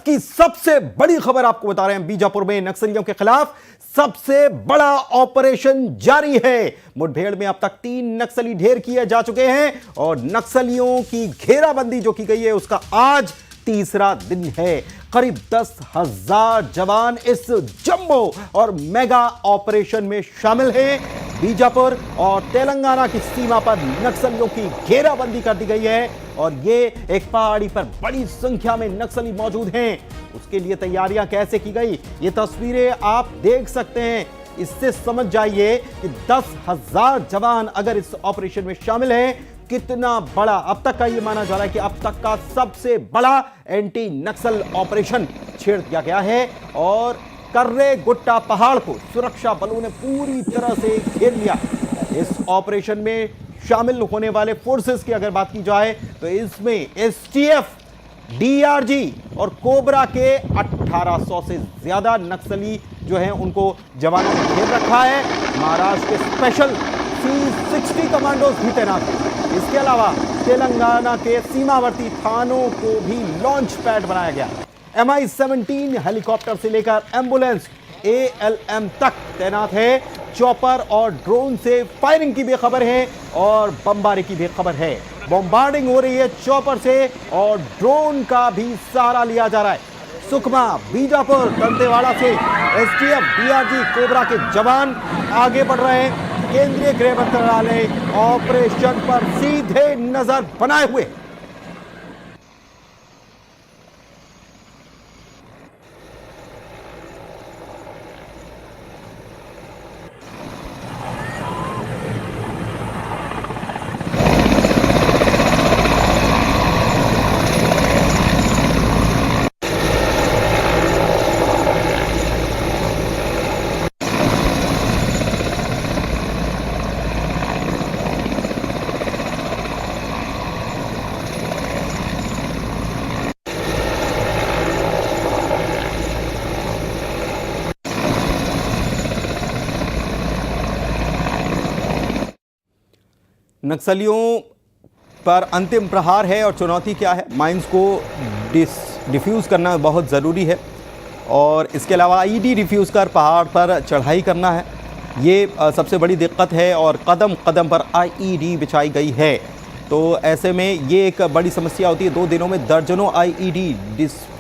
की सबसे बड़ी खबर आपको बता रहे हैं। बीजापुर में नक्सलियों के खिलाफ सबसे बड़ा ऑपरेशन जारी है। मुठभेड़ में अब तक 3 नक्सली ढेर किए जा चुके हैं और नक्सलियों की घेराबंदी जो की गई है उसका आज तीसरा दिन है। करीब 10,000 जवान इस जंबो और मेगा ऑपरेशन में शामिल हैं। बीजापुर और तेलंगाना की सीमा पर नक्सलियों की घेराबंदी कर दी गई है और ये एक पहाड़ी पर बड़ी संख्या में नक्सली मौजूद हैं। उसके लिए तैयारियां कैसे की गई ये तस्वीरें आप देख सकते हैं। इससे समझ जाइए कि 10,000 जवान अगर इस ऑपरेशन में शामिल हैं, कितना बड़ा अब तक का ये माना जा रहा है कि अब तक का सबसे बड़ा एंटी नक्सल ऑपरेशन छेड़ दिया गया है। और कर्रे गुट्टा पहाड़ को सुरक्षा बलों ने पूरी तरह से घेर लिया। इस ऑपरेशन में शामिल होने वाले फोर्सेस की अगर बात की जाए तो इसमें एसटीएफ, डीआरजी और कोबरा के 1800 से ज्यादा नक्सली जो हैं उनको जवानों ने घेर रखा है। महाराष्ट्र के स्पेशल C60 कमांडोज भी तैनात हैं। इसके अलावा तेलंगाना के सीमावर्ती थानों को भी लॉन्च पैड बनाया गया। MI-17 हेलीकॉप्टर से लेकर एम्बुलेंस ALM तक तैनात है। चॉपर और ड्रोन से फायरिंग की भी खबर है और बमबारी की भी खबर है। बमबार्डिंग हो रही है चॉपर से और ड्रोन का भी सहारा लिया जा रहा है। सुकमा, बीजापुर, दंतेवाड़ा से एसटीएफ, डीआरजी, कोबरा के जवान आगे बढ़ रहे हैं। केंद्रीय गृह मंत्रालय ऑपरेशन पर सीधे नजर बनाए हुए। नक्सलियों पर अंतिम प्रहार है और चुनौती क्या है? माइंस को डिफ्यूज़ करना बहुत ज़रूरी है और इसके अलावा आईईडी डिफ्यूज़ कर पहाड़ पर चढ़ाई करना है। ये सबसे बड़ी दिक्कत है और कदम कदम पर आईईडी बिछाई गई है। तो ऐसे में ये एक बड़ी समस्या होती है। 2 दिनों में दर्जनों आईईडी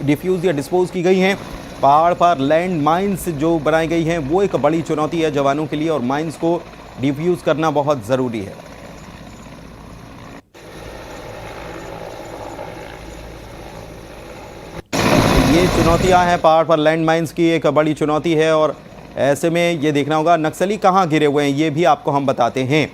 डिफ्यूज़ या डिस्पोज की गई हैं। पहाड़ पर लैंड माइंस जो बनाई गई हैं वो एक बड़ी चुनौती है जवानों के लिए और माइंस को डिफ्यूज़ करना बहुत ज़रूरी है। ये चुनौतियां हैं, पहाड़ पर लैंड माइंस की एक बड़ी चुनौती है और ऐसे में ये देखना होगा नक्सली कहाँ घिरे हुए हैं ये भी आपको हम बताते हैं।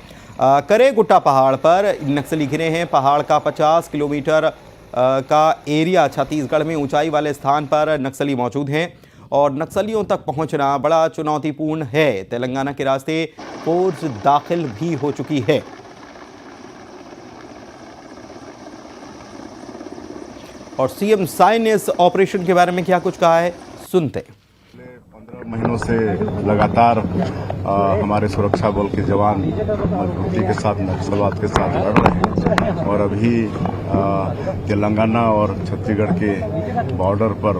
करे गुट्टा पहाड़ पर नक्सली घिरे हैं। पहाड़ का 50 किलोमीटर का एरिया छत्तीसगढ़ में ऊंचाई वाले स्थान पर नक्सली मौजूद हैं और नक्सलियों तक पहुंचना बड़ा चुनौतीपूर्ण है। तेलंगाना के रास्ते फोर्स दाखिल भी हो चुकी है। और सीएम साई ने इस ऑपरेशन के बारे में क्या कुछ कहा है, सुनते हैं। 15 महीनों से लगातार हमारे सुरक्षा बल के जवान मजबूती के साथ नक्सलवाद के साथ लड़ रहे हैं और अभी तेलंगाना और छत्तीसगढ़ के बॉर्डर पर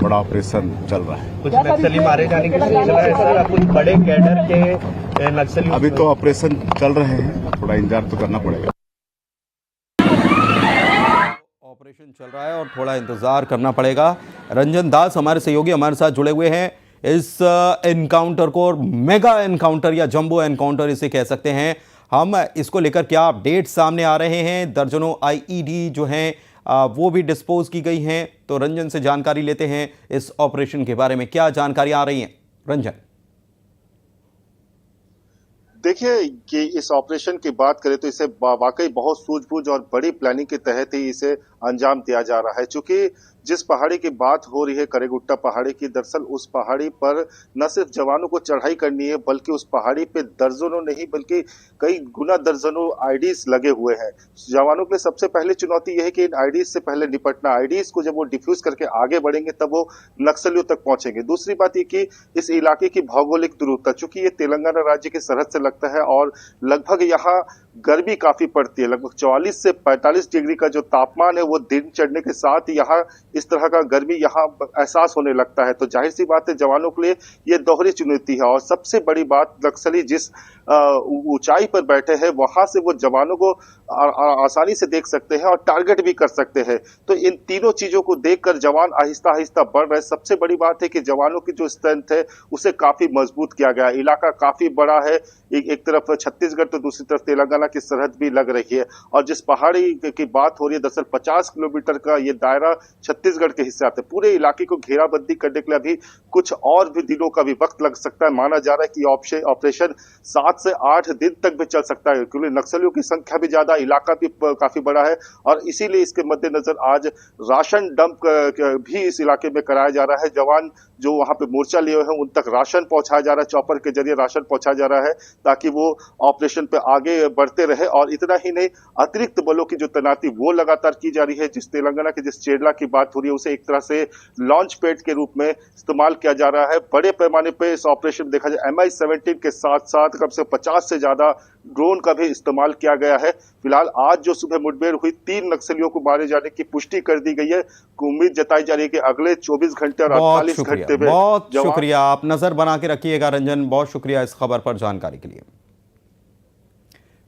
बड़ा ऑपरेशन चल रहा है। कुछ नक्सली मारे जाने की सूचना है सर, कुछ बड़े कैडर के नक्सली अभी तो ऑपरेशन चल रहे हैं, थोड़ा इंतजार तो करना पड़ेगा। ऑपरेशन चल रहा है और थोड़ा इंतजार करना पड़ेगा। रंजन दास हमारे सहयोगी हमारे साथ जुड़े हुए हैं। इस एनकाउंटर को मेगा एनकाउंटर या जंबो एनकाउंटर इसे कह सकते हैं हम, इसको लेकर क्या अपडेट सामने आ रहे हैं? दर्जनों आईईडी जो हैं वो भी डिस्पोज की गई हैं। तो रंजन से जानकारी लेते हैं इस ऑपरेशन के बारे में, क्या जानकारी आ रही हैं रंजन? देखिए कि इस ऑपरेशन की बात करें तो इसे वाकई बहुत सूझबूझ और बड़ी प्लानिंग के तहत ही इसे अंजाम दिया जा रहा है। चूंकि जिस पहाड़ी की बात हो रही है करेगुट्टा पहाड़ी की, दरअसल उस पहाड़ी पर न सिर्फ जवानों को चढ़ाई करनी है बल्कि उस पहाड़ी पे दर्जनों नहीं बल्कि कई गुना दर्जनों आईडीज लगे हुए हैं। जवानों के लिए सबसे पहली चुनौती यह है कि इन आईडीज से पहले निपटना। आईडीज को जब वो डिफ्यूज करके आगे बढ़ेंगे तब वो नक्सलियों तक पहुंचेंगे। दूसरी बात ये कि इस इलाके की भौगोलिक दूरता, चूंकि ये तेलंगाना राज्य की सरहद से लगता है और लगभग यहाँ गर्मी काफी पड़ती है, लगभग 44 से 45 डिग्री का जो तापमान है वो वो दिन चढ़ने के साथ यहाँ इस तरह का गर्मी यहाँ एहसास होने लगता है। तो जाहिर सी बात है जवानों के लिए ये दोहरी चुनौती है। और सबसे बड़ी बात, नक्सली जिस ऊंचाई पर बैठे हैं वहां से वो जवानों को आसानी से देख सकते हैं और टारगेट भी कर सकते हैं। तो इन तीनों चीजों को देखकर जवान आहिस्ता आहिस्ता बढ़ रहे हैं। सबसे बड़ी बात है कि जवानों की जो स्ट्रेंथ है उसे काफी मजबूत किया गया है। इलाका काफी बड़ा है, एक तरफ छत्तीसगढ़ तो दूसरी तरफ तेलंगाना की सरहद भी लग रही है। और जिस पहाड़ी की बात हो रही है, दरअसल 50 किलोमीटर का ये दायरा छत्तीसगढ़ के हिस्से आते हैं। पूरे इलाके को घेराबंदी करने के लिए अभी कुछ और भी दिनों का भी वक्त लग सकता है। माना जा रहा है कि ऑपरेशन 7 से 8 दिन तक भी चल सकता है, क्योंकि नक्सलियों की संख्या भी ज्यादा, इलाका भी काफी बड़ा है। और इसीलिए इसके मद्देनजर आज राशन डंप भी इस इलाके में कराया जा रहा है। जवान जो वहां पे मोर्चा लिए हुए हैं उन तक राशन पहुंचाया जा रहा है, चॉपर के जरिए राशन पहुंचाया जा रहा है ताकि वो ऑपरेशन पे आगे बढ़ते रहे। और इतना ही नहीं, अतिरिक्त बलों की जो तैनाती वो लगातार की जा रही है। जिस तेलंगाना के जिस चेरला की बात हो रही है उसे एक तरह से लॉन्च पैड के रूप में इस्तेमाल किया जा रहा है। बड़े पैमाने पे इस ऑपरेशन देखा जाए MI-17 के साथ साथ कम से 50 से ज्यादा ड्रोन का भी इस्तेमाल किया गया है। फिलहाल आज जो सुबह मुठभेड़ हुई, 3 नक्सलियों को मारे जाने की पुष्टि कर दी गई है। उम्मीद जताई जा रही है कि अगले 24 घंटे और 48 घंटे में बहुत शुक्रिया। आप नजर बना के रखिएगा रंजन, बहुत शुक्रिया इस खबर पर जानकारी के लिए।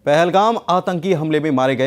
पहलगाम आतंकी हमले में मारे गए